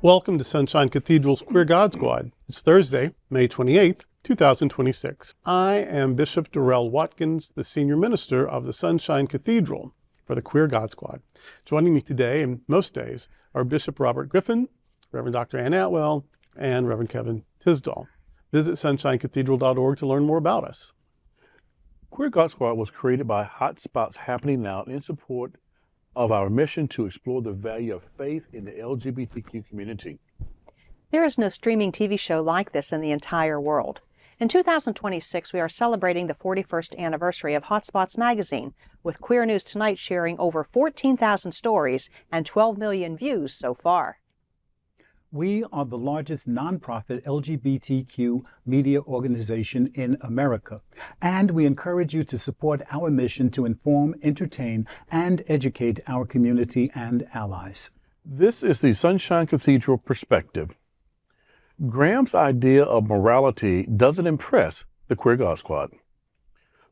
Welcome to Sunshine Cathedral's Queer God Squad. It's Thursday, May 28th, 2026. I am Bishop Darrell Watkins, the Senior Minister of the Sunshine Cathedral for the Queer God Squad. Joining me today, and most days, are Bishop Robert Griffin, Reverend Dr. Ann Atwell, and Reverend Kevin Tisdall. Visit sunshinecathedral.org to learn more about us. Queer God Squad was created by hotspots happening now in support of our mission to explore the value of faith in the LGBTQ community. There is no streaming TV show like this in the entire world. In 2026, we are celebrating the 41st anniversary of Hotspots magazine, with Queer News Tonight sharing over 14,000 stories and 12 million views so far. We are the largest nonprofit LGBTQ media organization in America, and we encourage you to support our mission to inform, entertain, and educate our community and allies. This is the Sunshine Cathedral perspective. Graham's idea of morality doesn't impress the Queer God Squad.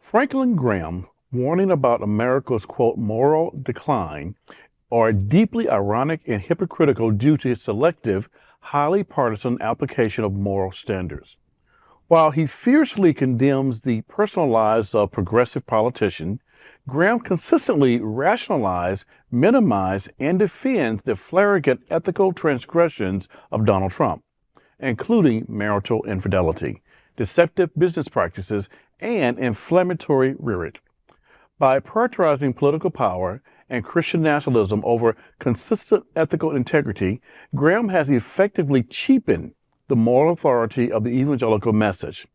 Franklin Graham, warning about America's, quote, moral decline, are deeply ironic and hypocritical due to his selective, highly partisan application of moral standards. While he fiercely condemns the personal lives of progressive politicians, Graham consistently rationalizes, minimizes, and defends the flagrant ethical transgressions of Donald Trump, including marital infidelity, deceptive business practices, and inflammatory rhetoric. By prioritizing political power and Christian nationalism over consistent ethical integrity, Graham has effectively cheapened the moral authority of the evangelical message.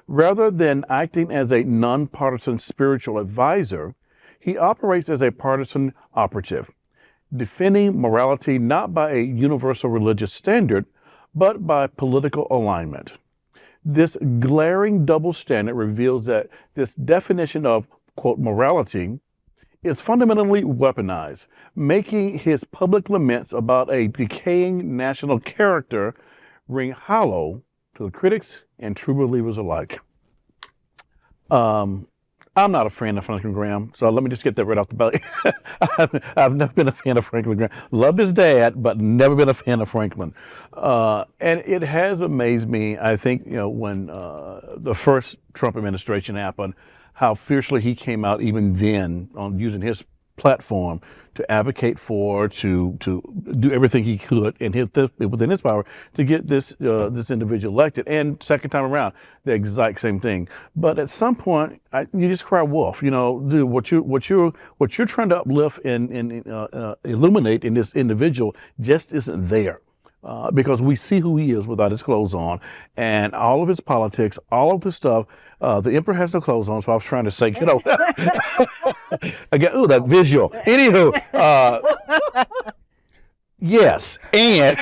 Rather than acting as a non-partisan spiritual advisor, he operates as a partisan operative, defending morality not by a universal religious standard, but by political alignment. This glaring double standard reveals that this definition of, quote, morality is fundamentally weaponized, making his public laments about a decaying national character ring hollow to the critics and true believers alike. I'm not a fan of Franklin Graham, so let me just get that right off the bat. I've never been a fan of Franklin Graham. Loved his dad, but never been a fan of Franklin. And it has amazed me, I think, when the first Trump administration happened, how fiercely he came out even then on using his platform to advocate for, to do everything he could within his power to get this individual elected. And second time around, the exact same thing. But at some point, you just cry wolf. Dude, what you're trying to uplift and illuminate in this individual just isn't there. Because we see who he is without his clothes on, and all of his politics, all of the stuff. The emperor has no clothes on, so I was trying to say, I get that visual. Anywho, yes, and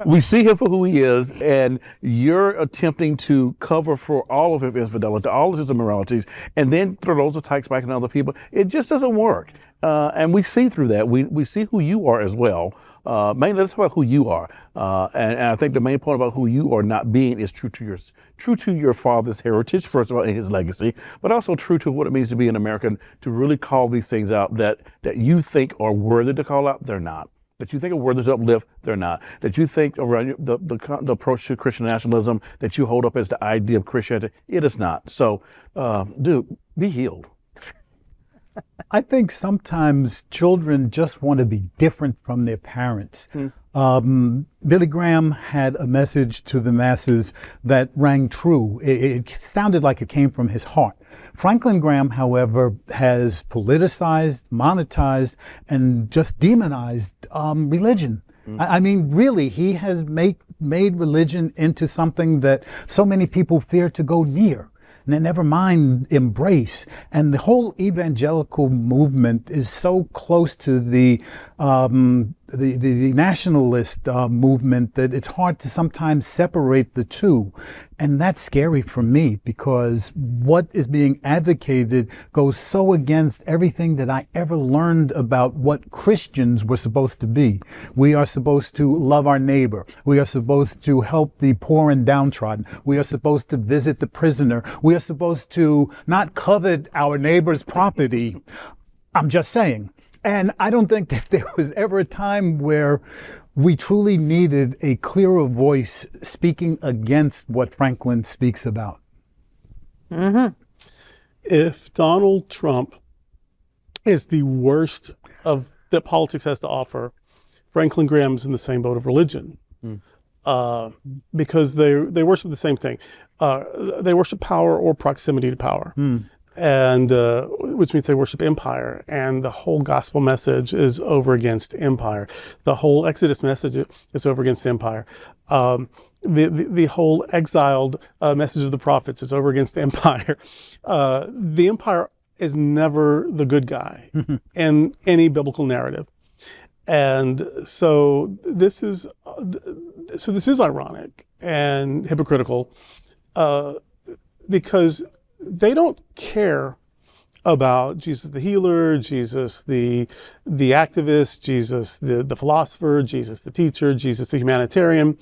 we see him for who he is, and you're attempting to cover for all of his infidelity, all of his immoralities, and then throw those attacks back on other people. It just doesn't work. And we see through that. We see who you are as well. Mainly, let's talk about who you are. And I think the main point about who you are not being is true to your father's heritage, first of all, and his legacy, but also true to what it means to be an American, to really call these things out that you think are worthy to call out, they're not. That you think are worthy to uplift, they're not. That you think around the approach to Christian nationalism that you hold up as the idea of Christianity, it is not. So, dude, be healed. I think sometimes children just want to be different from their parents. Billy Graham had a message to the masses that rang true. It sounded like it came from his heart. Franklin Graham, however, has politicized, monetized, and just demonized religion. I mean, really, he has made religion into something that so many people fear to go near. Never mind embrace. And the whole evangelical movement is so close to the nationalist movement that it's hard to sometimes separate the two. And that's scary for me, because what is being advocated goes so against everything that I ever learned about what Christians were supposed to be. We are supposed to love our neighbor. We are supposed to help the poor and downtrodden. We are supposed to visit the prisoner. We are supposed to not covet our neighbor's property. I'm just saying. And I don't think that there was ever a time where we truly needed a clearer voice speaking against what Franklin speaks about. If Donald Trump is the worst of that politics has to offer, Franklin Graham's in the same boat of religion, because they worship the same thing. They worship power or proximity to power, and which means they worship empire. And the whole gospel message is over against empire. The whole Exodus message is over against empire. The whole exiled message of the prophets is over against empire. The empire is never the good guy in any biblical narrative. And so this is ironic and hypocritical, because they don't care about Jesus the healer, Jesus the activist, Jesus the philosopher, Jesus the teacher, Jesus the humanitarian.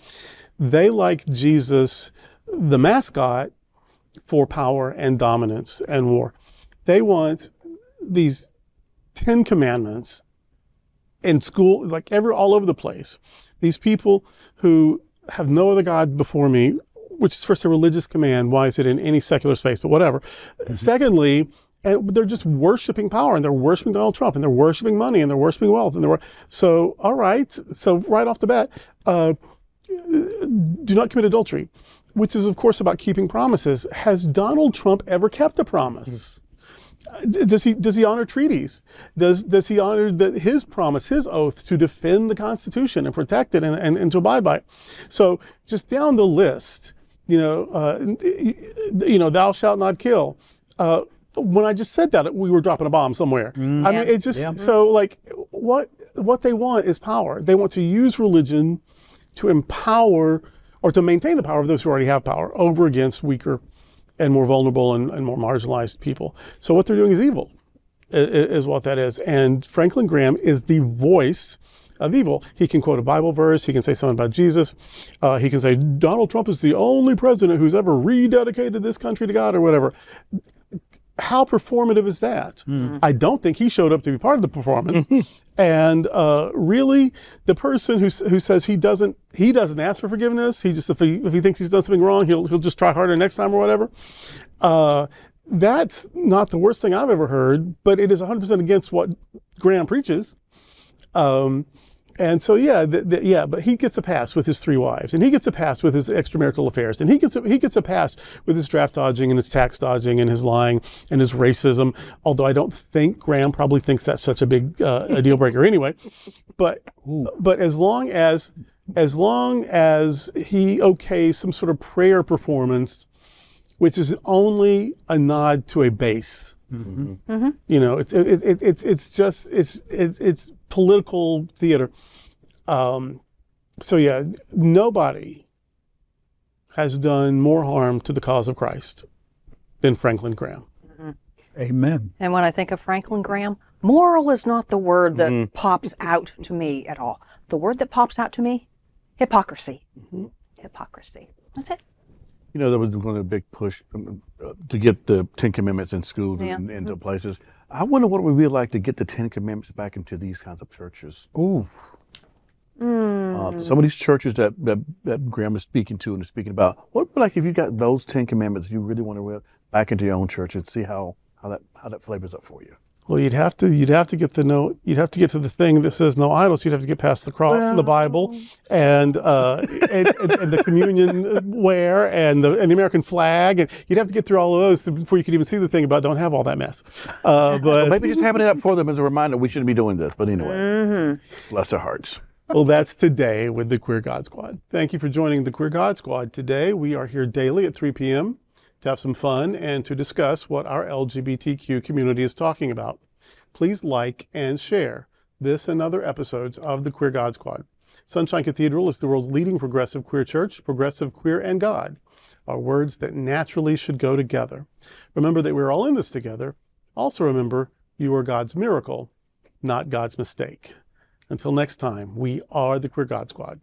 They like Jesus the mascot for power and dominance and war. They want these 10 commandments in school, like all over the place. These people who have no other God before me, which is first a religious command. Why is it in any secular space? But whatever. Secondly, and they're just worshiping power, and they're worshiping Donald Trump, and they're worshiping money, and they're worshiping wealth, and so all right. So right off the bat, do not commit adultery, which is of course about keeping promises. Has Donald Trump ever kept a promise? Does he honor treaties? Does he honor his promise, his oath to defend the Constitution and protect it and to abide by it? So just down the list, thou shalt not kill. When I just said that, we were dropping a bomb somewhere. I mean, it just so like what they want is power. They want to use religion to empower or to maintain the power of those who already have power over against weaker and more vulnerable and more marginalized people. So what they're doing is evil, is what that is. And Franklin Graham is the voice of evil. He can quote a Bible verse. He can say something about Jesus. He can say, Donald Trump is the only president who's ever rededicated this country to God or whatever. How performative is that? I don't think he showed up to be part of the performance. And really, the person who says he doesn't ask for forgiveness. He just if he thinks he's done something wrong, he'll just try harder next time or whatever. That's not the worst thing I've ever heard, but it is 100% against what Graham preaches. And so but he gets a pass with his 3 wives, and he gets a pass with his extramarital affairs, and he gets a pass with his draft dodging and his tax dodging and his lying and his racism. Although I don't think Graham probably thinks that's such a big a deal breaker anyway. But as long as he okays some sort of prayer performance, which is only a nod to a base. It's political theater. Nobody has done more harm to the cause of Christ than Franklin Graham. Amen. And when I think of Franklin Graham, moral is not the word that pops out to me at all. The word that pops out to me, hypocrisy. Hypocrisy. That's it. There was going to be a big push to get the 10 Commandments in schools and into places. I wonder what it would be like to get the 10 Commandments back into these kinds of churches. Ooh. Some of these churches that Graham is speaking to and is speaking about, what would it be like if you got those 10 Commandments you really want to wear back into your own church and see how that flavors up for you? Well, you'd have to get to the thing that says no idols. You'd have to get past the cross and the Bible and the communion ware and the American flag, and you'd have to get through all of those before you could even see the thing about don't have all that mess. But maybe just having it up for them as a reminder we shouldn't be doing this. But anyway, bless their hearts. Well, that's today with the Queer God Squad. Thank you for joining the Queer God Squad. Today we are here daily at 3 p.m. to have some fun and to discuss what our LGBTQ community is talking about. Please like and share this and other episodes of the Queer God Squad. Sunshine Cathedral is the world's leading progressive queer church. Progressive, queer, and God are words that naturally should go together. Remember that we're all in this together. Also remember, you are God's miracle, not God's mistake. Until next time, we are the Queer God Squad.